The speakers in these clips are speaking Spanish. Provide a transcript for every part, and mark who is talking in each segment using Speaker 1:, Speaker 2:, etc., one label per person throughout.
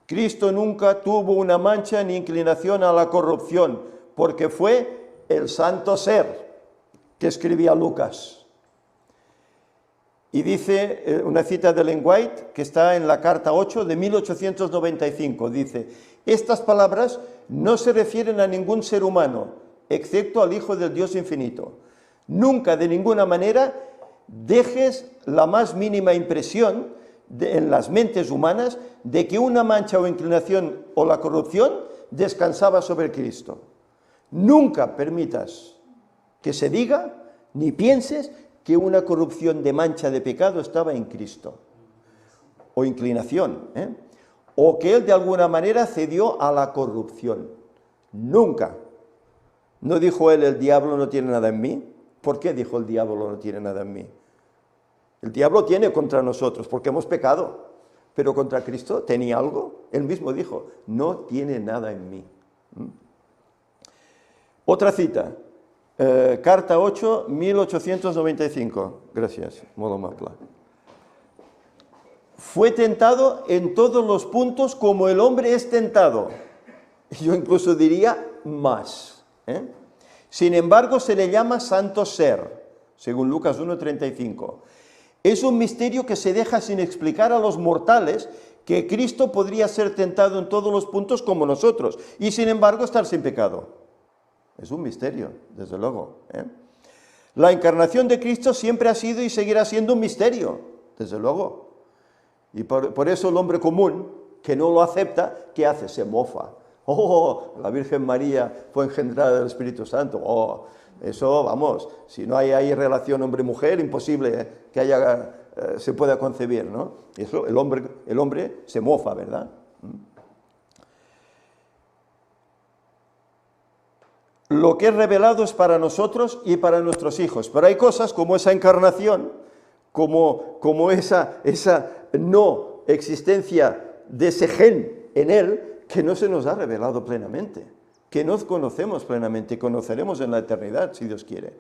Speaker 1: Cristo nunca tuvo una mancha ni inclinación a la corrupción, porque fue el santo ser que escribía Lucas. Y dice una cita de Ellen White, que está en la carta 8 de 1895, dice: estas palabras no se refieren a ningún ser humano, excepto al Hijo del Dios infinito. Nunca, de ninguna manera, dejes la más mínima impresión en las mentes humanas de que una mancha o inclinación o la corrupción descansaba sobre Cristo. Nunca permitas que se diga, ni pienses, que una corrupción de mancha de pecado estaba en Cristo, o inclinación, o que Él de alguna manera cedió a la corrupción. Nunca. ¿No dijo Él, el diablo no tiene nada en mí? ¿Por qué dijo el diablo no tiene nada en mí? El diablo tiene contra nosotros porque hemos pecado, pero contra Cristo tenía algo. Él mismo dijo, no tiene nada en mí. Otra cita, carta 8, 1895. Gracias, molt amable. Fue tentado en todos los puntos como el hombre es tentado. Yo incluso diría más. Sin embargo, se le llama santo ser, según Lucas 1:35. Es un misterio que se deja sin explicar a los mortales, que Cristo podría ser tentado en todos los puntos como nosotros, y sin embargo estar sin pecado. Es un misterio, desde luego. La encarnación de Cristo siempre ha sido y seguirá siendo un misterio, desde luego. Y por eso el hombre común, que no lo acepta, ¿qué hace? Se mofa. Oh, la Virgen María fue engendrada del Espíritu Santo. Oh, eso, vamos, si no hay ahí relación hombre-mujer, imposible que se pueda concebir, ¿no? Eso, el hombre se mofa, ¿verdad? Lo que es revelado es para nosotros y para nuestros hijos, pero hay cosas como esa encarnación, como esa no existencia de ese gen en él, que no se nos ha revelado plenamente, que no conocemos plenamente, conoceremos en la eternidad, si Dios quiere.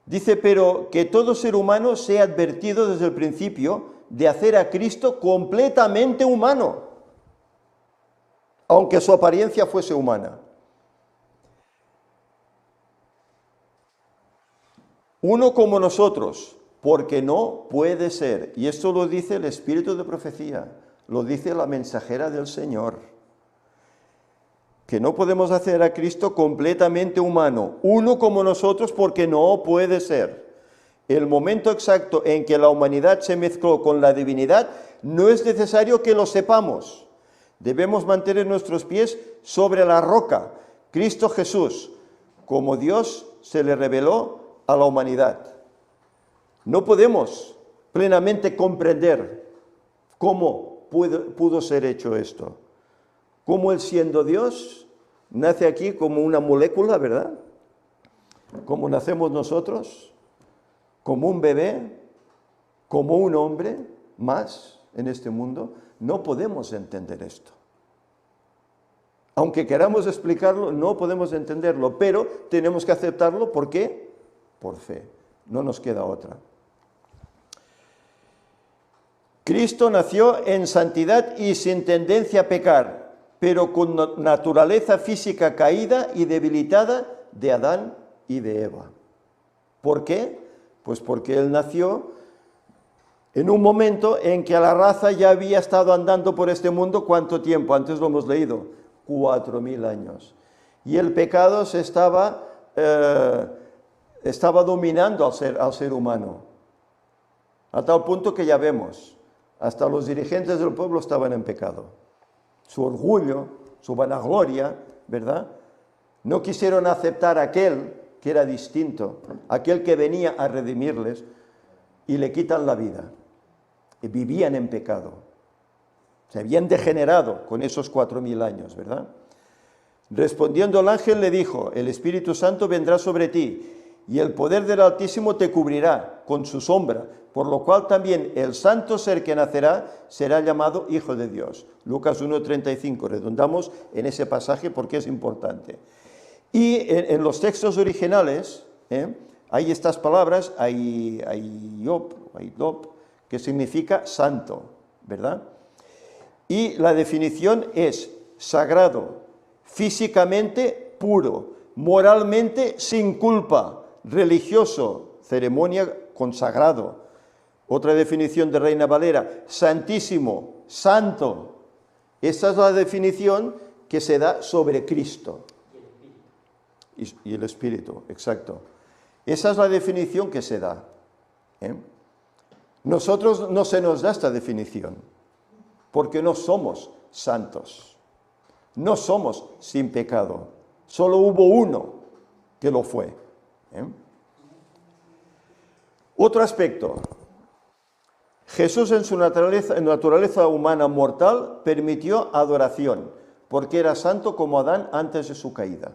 Speaker 1: Dice, pero que todo ser humano sea advertido desde el principio de hacer a Cristo completamente humano, aunque su apariencia fuese humana. Uno como nosotros, porque no puede ser. Y esto lo dice el Espíritu de profecía, lo dice la mensajera del Señor. Que no podemos hacer a Cristo completamente humano, uno como nosotros, porque no puede ser. El momento exacto en que la humanidad se mezcló con la divinidad no es necesario que lo sepamos. Debemos mantener nuestros pies sobre la roca, Cristo Jesús, como Dios se le reveló a la humanidad. No podemos plenamente comprender cómo pudo ser hecho esto. Cómo Él, siendo Dios, nace aquí como una molécula, ¿verdad? Como nacemos nosotros, como un bebé, como un hombre más en este mundo. No podemos entender esto. Aunque queramos explicarlo, no podemos entenderlo, pero tenemos que aceptarlo. ¿Por qué? Por fe. No nos queda otra. Cristo nació en santidad y sin tendencia a pecar, pero con naturaleza física caída y debilitada de Adán y de Eva. ¿Por qué? Pues porque Él nació en un momento en que la raza ya había estado andando por este mundo. ¿Cuánto tiempo? Antes lo hemos leído, 4000 años. Y el pecado estaba dominando al ser humano, a tal punto que ya vemos, hasta los dirigentes del pueblo estaban en pecado. Su orgullo, su vanagloria, ¿verdad? No quisieron aceptar a aquel que era distinto, aquel que venía a redimirles, y le quitan la vida. Y vivían en pecado. Se habían degenerado con esos 4000 años, ¿verdad? Respondiendo el ángel le dijo, el Espíritu Santo vendrá sobre ti, y el poder del Altísimo te cubrirá con su sombra, por lo cual también el santo ser que nacerá será llamado Hijo de Dios. Lucas 1:35, redundamos en ese pasaje porque es importante. Y en los textos originales hay estas palabras, Ayop, que significa santo, ¿verdad? Y la definición es sagrado, físicamente puro, moralmente sin culpa, religioso, ceremonia consagrado. Otra definición de Reina Valera, santísimo, santo. Esta es la definición que se da sobre Cristo. Y el Espíritu, exacto. Esa es la definición que se da. Nosotros no se nos da esta definición, porque no somos santos. No somos sin pecado. Solo hubo uno que lo fue. Otro aspecto. Jesús en su naturaleza humana mortal permitió adoración, porque era santo como Adán antes de su caída.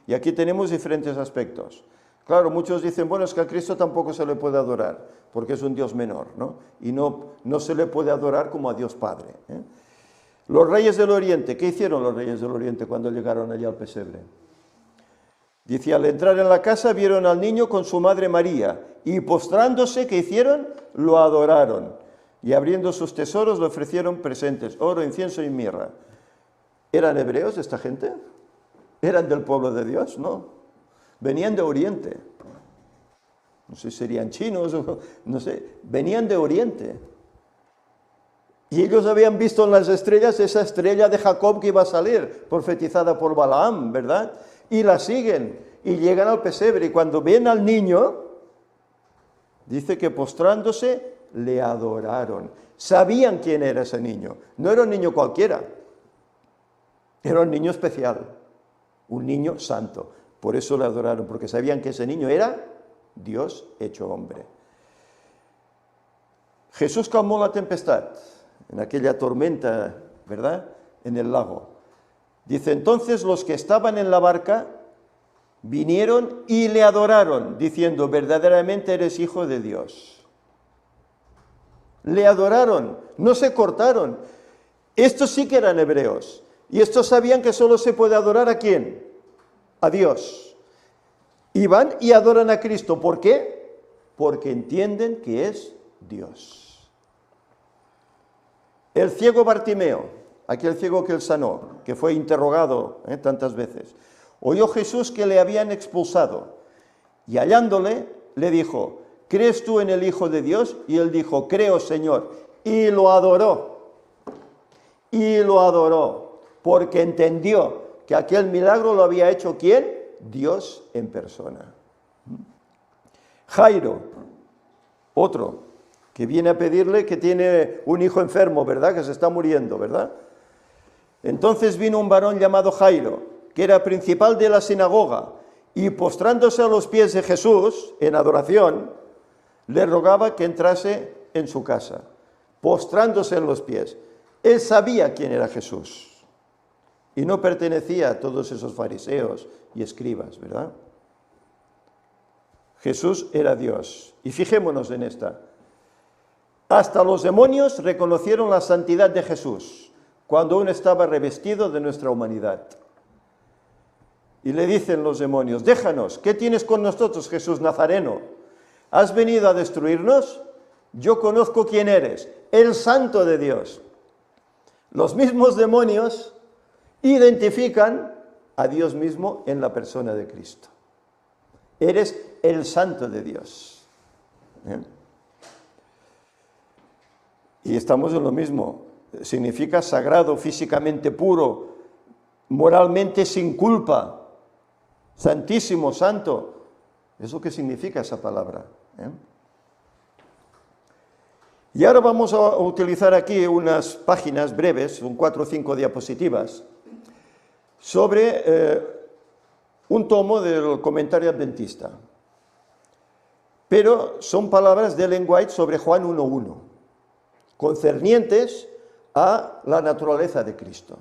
Speaker 1: Y aquí tenemos diferentes aspectos. Claro, muchos dicen, bueno, es que a Cristo tampoco se le puede adorar, porque es un Dios menor, ¿no? Y no se le puede adorar como a Dios Padre. Los reyes del Oriente, ¿qué hicieron los reyes del Oriente cuando llegaron allá al pesebre? Dice, al entrar en la casa vieron al niño con su madre María, y postrándose, ¿qué hicieron? Lo adoraron, y abriendo sus tesoros le ofrecieron presentes, oro, incienso y mirra. ¿Eran hebreos esta gente? ¿Eran del pueblo de Dios? No. Venían de Oriente. No sé si serían chinos, no sé. Venían de Oriente. Y ellos habían visto en las estrellas esa estrella de Jacob que iba a salir, profetizada por Balaam, ¿verdad? Y la siguen y llegan al pesebre. Y cuando ven al niño, dice que postrándose le adoraron. Sabían quién era ese niño. No era un niño cualquiera. Era un niño especial. Un niño santo. Por eso le adoraron, porque sabían que ese niño era Dios hecho hombre. Jesús calmó la tempestad en aquella tormenta, ¿verdad? En el lago. Dice, entonces los que estaban en la barca vinieron y le adoraron, diciendo, verdaderamente eres hijo de Dios. Le adoraron, no se cortaron. Estos sí que eran hebreos. Y estos sabían que solo se puede adorar ¿a quién? A Dios. Y van y adoran a Cristo. ¿Por qué? Porque entienden que es Dios. El ciego Bartimeo, aquel ciego que él sanó, que fue interrogado tantas veces, oyó Jesús que le habían expulsado, y hallándole, le dijo, ¿crees tú en el Hijo de Dios? Y él dijo, creo, Señor, y lo adoró, porque entendió que aquel milagro lo había hecho ¿quién? Dios en persona. Jairo, otro, que viene a pedirle que tiene un hijo enfermo, ¿verdad? Que se está muriendo, ¿verdad? Entonces vino un varón llamado Jairo, que era principal de la sinagoga, y postrándose a los pies de Jesús, en adoración, le rogaba que entrase en su casa, postrándose en los pies. Él sabía quién era Jesús, y no pertenecía a todos esos fariseos y escribas, ¿verdad? Jesús era Dios, y fijémonos en esta. Hasta los demonios reconocieron la santidad de Jesús, cuando aún estaba revestido de nuestra humanidad. Y le dicen los demonios, déjanos, ¿qué tienes con nosotros, Jesús Nazareno? ¿Has venido a destruirnos? Yo conozco quién eres, el Santo de Dios. Los mismos demonios identifican a Dios mismo en la persona de Cristo. Eres el Santo de Dios. Y estamos en lo mismo. Significa sagrado, físicamente puro, moralmente sin culpa, santísimo, santo. Es lo que significa esa palabra. Y ahora vamos a utilizar aquí unas páginas breves, son 4 o 5 diapositivas, sobre un tomo del Comentario Adventista. Pero son palabras de Ellen White sobre Juan 1:1, concernientes a la naturaleza de Cristo.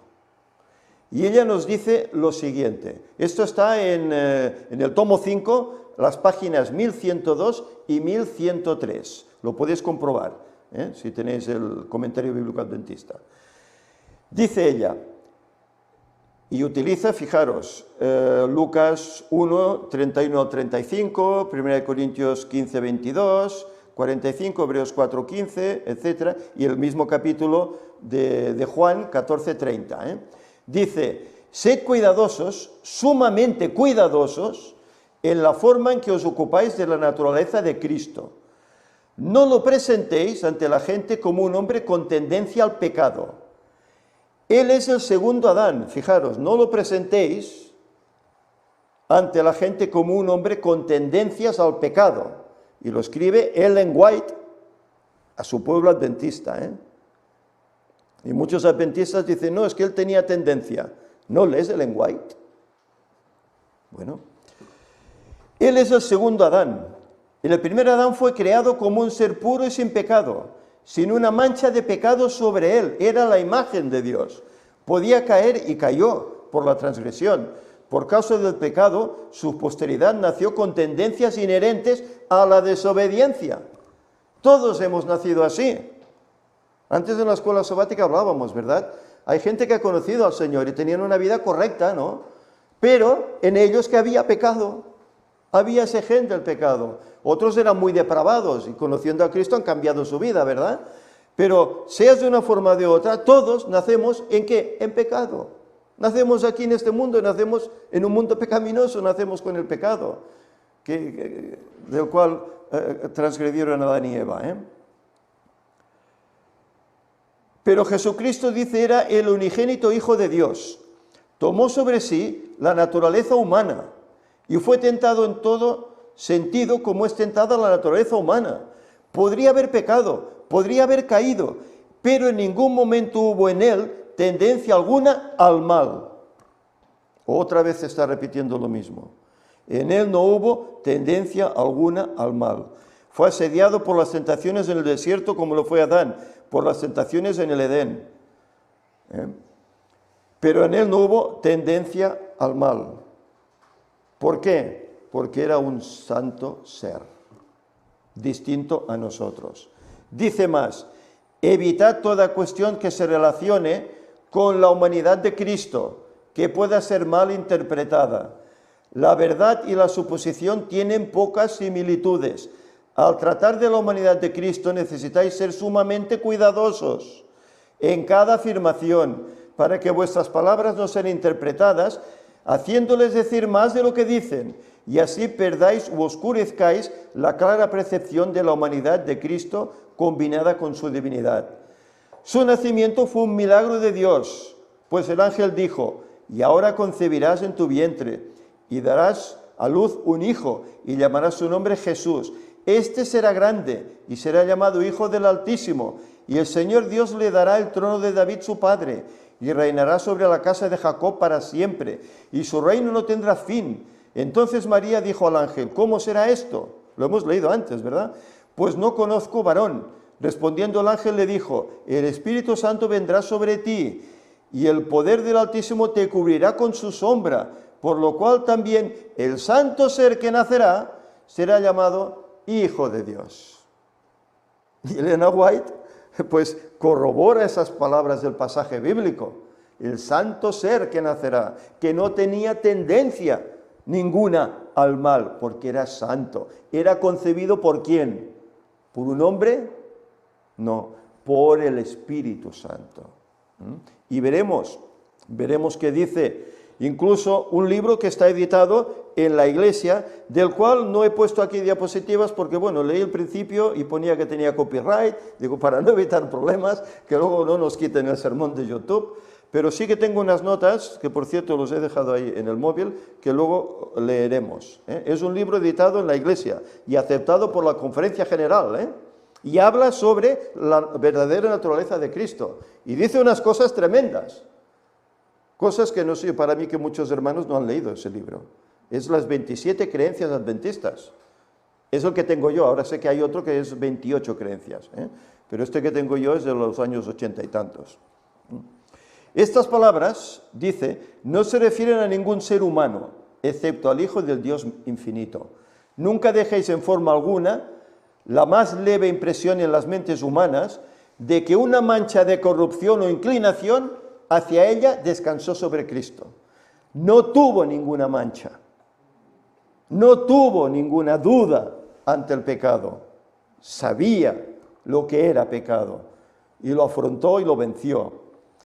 Speaker 1: Y ella nos dice lo siguiente. Esto está en el tomo 5, las páginas 1102 y 1103. Lo podéis comprobar, si tenéis el Comentario Bíblico Adventista. Dice ella, y utiliza, fijaros, Lucas 1, 31 al 35, 1 Corintios 15, 22, 45, Hebreos 4, 15, etc. Y el mismo capítulo de Juan 14:30. Dice, sed cuidadosos, sumamente cuidadosos, en la forma en que os ocupáis de la naturaleza de Cristo. No lo presentéis ante la gente como un hombre con tendencia al pecado. Él es el segundo Adán. Fijaros, no lo presentéis ante la gente como un hombre con tendencias al pecado. Y lo escribe Ellen White a su pueblo adventista. Y muchos adventistas dicen, no, es que él tenía tendencia. ¿No lees Ellen White? Bueno, él es el segundo Adán. El primer Adán fue creado como un ser puro y sin pecado, sin una mancha de pecado sobre él. Era la imagen de Dios. Podía caer y cayó por la transgresión. Por causa del pecado, su posteridad nació con tendencias inherentes a la desobediencia. Todos hemos nacido así. Antes en la escuela sabática hablábamos, ¿verdad? Hay gente que ha conocido al Señor y tenían una vida correcta, ¿no? Pero en ellos que había pecado. Había ese gen del pecado. Otros eran muy depravados y conociendo a Cristo han cambiado su vida, ¿verdad? Pero seas de una forma o de otra, todos nacemos ¿en qué? En pecado. Nacemos aquí en este mundo, nacemos en un mundo pecaminoso, nacemos con el pecado, del cual transgredieron Adán y Eva. Pero Jesucristo, dice, era el unigénito Hijo de Dios. Tomó sobre sí la naturaleza humana y fue tentado en todo sentido como es tentada la naturaleza humana. Podría haber pecado, podría haber caído, pero en ningún momento hubo en él tendencia alguna al mal. Otra vez se está repitiendo lo mismo. En él no hubo tendencia alguna al mal. Fue asediado por las tentaciones en el desierto como lo fue Adán, por las tentaciones en el Edén. Pero en él no hubo tendencia al mal. ¿Por qué? Porque era un santo ser, distinto a nosotros. Dice más, evitad toda cuestión que se relacione con la humanidad de Cristo, que pueda ser mal interpretada. La verdad y la suposición tienen pocas similitudes. Al tratar de la humanidad de Cristo necesitáis ser sumamente cuidadosos en cada afirmación, para que vuestras palabras no sean interpretadas, haciéndoles decir más de lo que dicen, y así perdáis u oscurezcáis la clara percepción de la humanidad de Cristo combinada con su divinidad. Su nacimiento fue un milagro de Dios, pues el ángel dijo, y ahora concebirás en tu vientre, y darás a luz un hijo, y llamarás su nombre Jesús. Este será grande, y será llamado Hijo del Altísimo, y el Señor Dios le dará el trono de David su padre, y reinará sobre la casa de Jacob para siempre, y su reino no tendrá fin. Entonces María dijo al ángel, ¿cómo será esto? Lo hemos leído antes, ¿verdad? Pues no conozco varón. Respondiendo el ángel le dijo, el Espíritu Santo vendrá sobre ti, y el poder del Altísimo te cubrirá con su sombra, por lo cual también el santo ser que nacerá será llamado Hijo de Dios. Y Elena White, pues, corrobora esas palabras del pasaje bíblico. El santo ser que nacerá, que no tenía tendencia ninguna al mal, porque era santo. ¿Era concebido por quién? ¿Por un hombre? No, por el Espíritu Santo. Y veremos que dice, incluso un libro que está editado en la iglesia, del cual no he puesto aquí diapositivas porque, bueno, leí el principio y ponía que tenía copyright, digo, para no evitar problemas, que luego no nos quiten el sermón de YouTube, pero sí que tengo unas notas, que por cierto los he dejado ahí en el móvil, que luego leeremos. Es un libro editado en la iglesia y aceptado por la Conferencia General, y habla sobre la verdadera naturaleza de Cristo, y dice unas cosas tremendas. Cosas que no sé, para mí que muchos hermanos no han leído ese libro. Es las 27 creencias adventistas. Es el que tengo yo, ahora sé que hay otro que es 28 creencias, pero este que tengo yo es de los años 80 y tantos. Estas palabras, dice, no se refieren a ningún ser humano, excepto al Hijo del Dios infinito. Nunca dejéis en forma alguna la más leve impresión en las mentes humanas de que una mancha de corrupción o inclinación hacia ella descansó sobre Cristo. No tuvo ninguna mancha, no tuvo ninguna duda ante el pecado, sabía lo que era pecado y lo afrontó y lo venció.